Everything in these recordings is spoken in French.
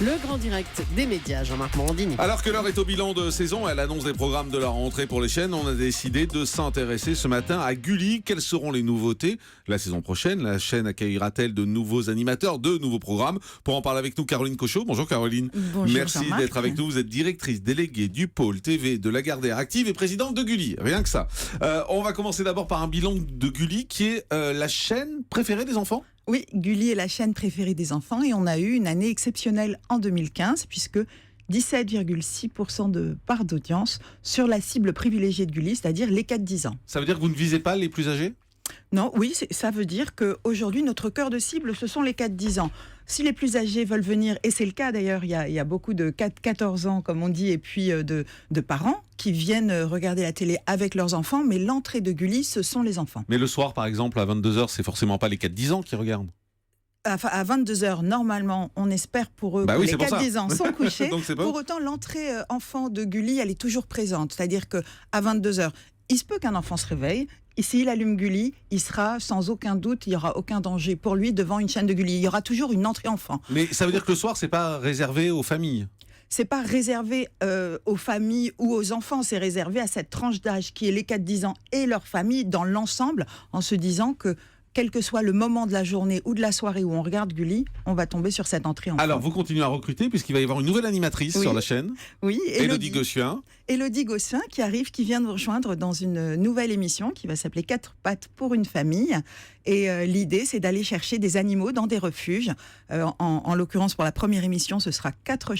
Le grand direct des médias, Jean-Marc Morandini. Alors que l'heure est au bilan de saison et à l'annonce des programmes de la rentrée pour les chaînes, on a décidé de s'intéresser ce matin à Gulli. Quelles seront les nouveautés la saison prochaine? La chaîne accueillera-t-elle de nouveaux animateurs, de nouveaux programmes? Pour en parler avec nous, Caroline Cochot. Bonjour Caroline. Bonjour, merci Jean-Marc. d'être avec nous. Vous êtes directrice déléguée du pôle TV de Lagardère Active et présidente de Gulli. Rien que ça. On va commencer d'abord par un bilan de Gulli qui est la chaîne préférée des enfants. Oui, Gulli est la chaîne préférée des enfants et on a eu une année exceptionnelle en 2015 puisque 17,6% de part d'audience sur la cible privilégiée de Gulli, c'est-à-dire les 4-10 ans. Ça veut dire que vous ne visez pas les plus âgés? Non, oui, ça veut dire qu'aujourd'hui, notre cœur de cible, ce sont les 4-10 ans. Si les plus âgés veulent venir, et c'est le cas d'ailleurs, il y a beaucoup de 4-14 ans, comme on dit, et puis de parents qui viennent regarder la télé avec leurs enfants, mais l'entrée de Gulli, ce sont les enfants. Mais le soir, par exemple, à 22h, c'est forcément pas les 4-10 ans qui regardent. À 22h, normalement, on espère pour eux que oui, les c'est pour 4-10 ans sont couchés. Donc c'est pas... Pour autant, l'entrée enfant de Gulli, elle est toujours présente. C'est-à-dire qu'à 22h, il se peut qu'un enfant se réveille. Et s'il allume Gulli, il sera sans aucun doute, il n'y aura aucun danger pour lui devant une chaîne de Gulli. Il y aura toujours une entrée enfant. Mais ça veut dire que le soir, c'est pas réservé aux familles? C'est pas réservé aux familles ou aux enfants, c'est réservé à cette tranche d'âge qui est les 4-10 ans et leurs familles dans l'ensemble, en se disant que quel que soit le moment de la journée ou de la soirée où on regarde Gulli, on va tomber sur cette entrée enfant. Alors, vous continuez à recruter puisqu'il va y avoir une nouvelle animatrice sur la chaîne. Oui, Élodie Gossuin. Élodie Gossuin qui arrive, qui vient nous rejoindre dans une nouvelle émission qui va s'appeler 4 pattes pour une famille. Et l'idée, c'est d'aller chercher des animaux dans des refuges. En l'occurrence, pour la première émission, ce sera 4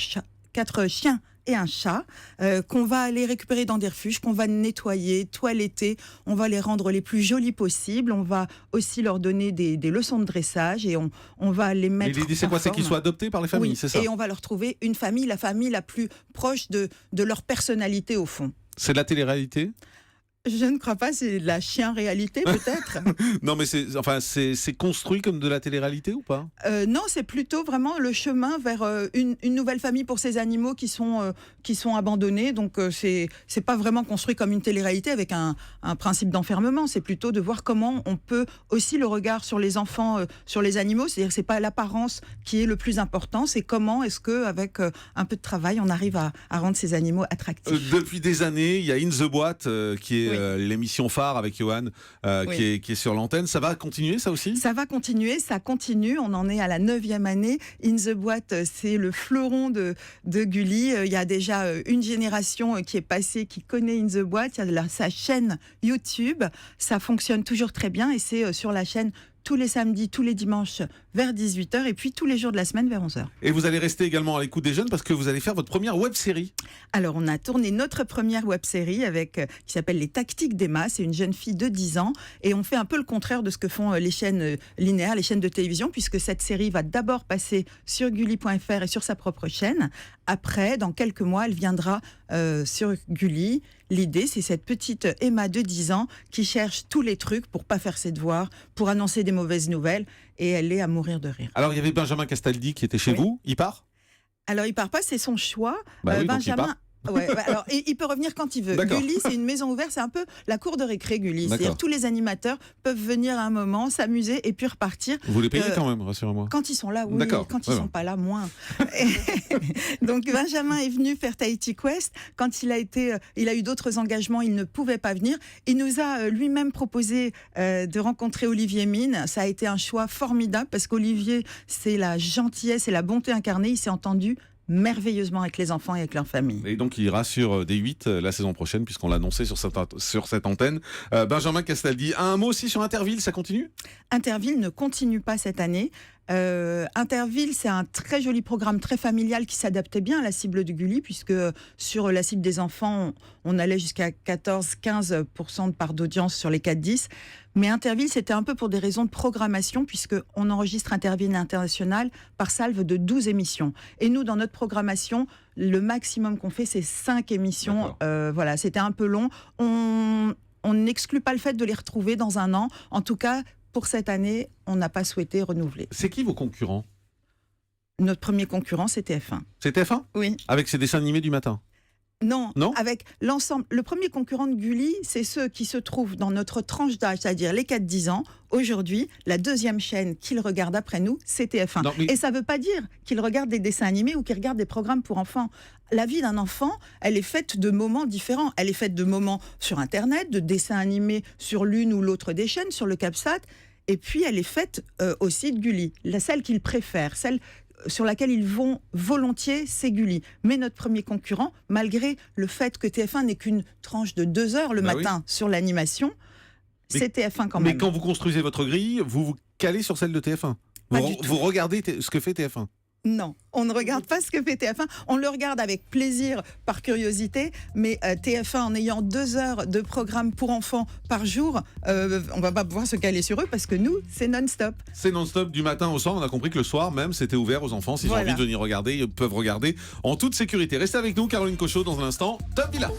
chiens et un chat qu'on va aller récupérer dans des refuges, qu'on va nettoyer, toiletter, on va les rendre les plus jolis possibles, on va aussi leur donner des leçons de dressage et on va les mettre. Mais l'idée, c'est quoi? C'est qu'ils soient adoptés par les familles, c'est ça? Et on va leur trouver une famille, la famille la plus proche de leur personnalité au fond. C'est de la télé-réalité? Je ne crois pas, c'est de la chien-réalité peut-être. Non, mais c'est construit comme de la télé-réalité ou pas? Non, c'est plutôt vraiment le chemin vers une nouvelle famille pour ces animaux qui sont abandonnés. Donc c'est pas vraiment construit comme une télé-réalité avec un principe d'enfermement. C'est plutôt de voir comment on peut aussi le regard sur les enfants, sur les animaux. C'est-à-dire que c'est pas l'apparence qui est le plus important, c'est comment est-ce que avec un peu de travail, on arrive à rendre ces animaux attractifs. Depuis des années, il y a In the Boîte qui est l'émission phare avec Johan qui est sur l'antenne. Ça va continuer, ça aussi? Ça va continuer, ça continue. On en est à la 9e année. In the Boîte, c'est le fleuron de Gulli. Il y a déjà une génération qui est passée, qui connaît In the Boîte. Il y a sa chaîne YouTube. Ça fonctionne toujours très bien et c'est sur la chaîne tous les samedis, tous les dimanches vers 18h et puis tous les jours de la semaine vers 11h. Et vous allez rester également à l'écoute des jeunes parce que vous allez faire votre première web-série. Alors, on a tourné notre première web-série qui s'appelle Les Tactiques d'Emma. C'est une jeune fille de 10 ans et on fait un peu le contraire de ce que font les chaînes linéaires, les chaînes de télévision, puisque cette série va d'abord passer sur Gulli.fr et sur sa propre chaîne. Après, dans quelques mois, elle viendra sur Gulli. L'idée, c'est cette petite Emma de 10 ans qui cherche tous les trucs pour pas faire ses devoirs, pour annoncer des mauvaises nouvelles, et elle est à mourir de rire. Alors, il y avait Benjamin Castaldi qui était chez vous. Il part? Alors, il part pas, c'est son choix. Oui, donc il Benjamin... part. Alors, il peut revenir quand il veut. D'accord. Gulli, c'est une maison ouverte, c'est un peu la cour de récré, Gulli. D'accord. C'est-à-dire tous les animateurs peuvent venir à un moment, s'amuser et puis repartir. Vous les payez quand même, rassurez-moi. Quand ils sont là, oui. D'accord. Quand ils sont pas là, moins. Donc Benjamin est venu faire Tahiti Quest. Quand il a eu d'autres engagements, il ne pouvait pas venir. Il nous a lui-même proposé de rencontrer Olivier Mine. Ça a été un choix formidable parce qu'Olivier, c'est la gentillesse et la bonté incarnée. Il s'est entendu merveilleusement avec les enfants et avec leur famille. Et donc il ira sur D8 la saison prochaine puisqu'on l'a annoncé sur cette antenne. Benjamin Castaldi, un mot aussi sur Interville, ça continue? Interville ne continue pas cette année. Interville, c'est un très joli programme très familial qui s'adaptait bien à la cible de Gulli, puisque sur la cible des enfants, on allait jusqu'à 14-15% de part d'audience sur les 4-10. Mais Interville, c'était un peu pour des raisons de programmation, puisqu'on enregistre Interville International par salve de 12 émissions. Et nous, dans notre programmation, le maximum qu'on fait, c'est 5 émissions. Voilà, c'était un peu long. On n'exclut pas le fait de les retrouver dans un an. En tout cas, pour cette année, on n'a pas souhaité renouveler. C'est qui vos concurrents? Notre premier concurrent, c'est TF1. C'est TF1? Oui. Avec ses dessins animés du matin? Non, Non avec l'ensemble. Le premier concurrent de Gulli, c'est ceux qui se trouvent dans notre tranche d'âge, c'est-à-dire les 4-10 ans. Aujourd'hui, la deuxième chaîne qu'ils regardent après nous, c'est TF1. Non, mais- Et ça ne veut pas dire qu'ils regardent des dessins animés ou qu'ils regardent des programmes pour enfants. La vie d'un enfant, elle est faite de moments différents. Elle est faite de moments sur Internet, de dessins animés sur l'une ou l'autre des chaînes, sur le CapSat. Et puis, elle est faite aussi de Gulli. Celle qu'ils préfèrent, celle sur laquelle ils vont volontiers, c'est Gulli. Mais notre premier concurrent, malgré le fait que TF1 n'est qu'une tranche de 2 heures le matin sur l'animation, c'est TF1 quand Mais même. quand vous construisez votre grille, vous vous calez sur celle de TF1. Pas du tout. Vous regardez ce que fait TF1. Non, on ne regarde pas ce que fait TF1. On le regarde avec plaisir, par curiosité, mais TF1, en ayant 2 heures de programme pour enfants par jour, on ne va pas pouvoir se caler sur eux parce que nous, c'est non-stop. C'est non-stop du matin au soir. On a compris que le soir même, c'était ouvert aux enfants. S'ils ont envie de venir regarder, ils peuvent regarder en toute sécurité. Restez avec nous, Caroline Cochot, dans un instant. Top Villa.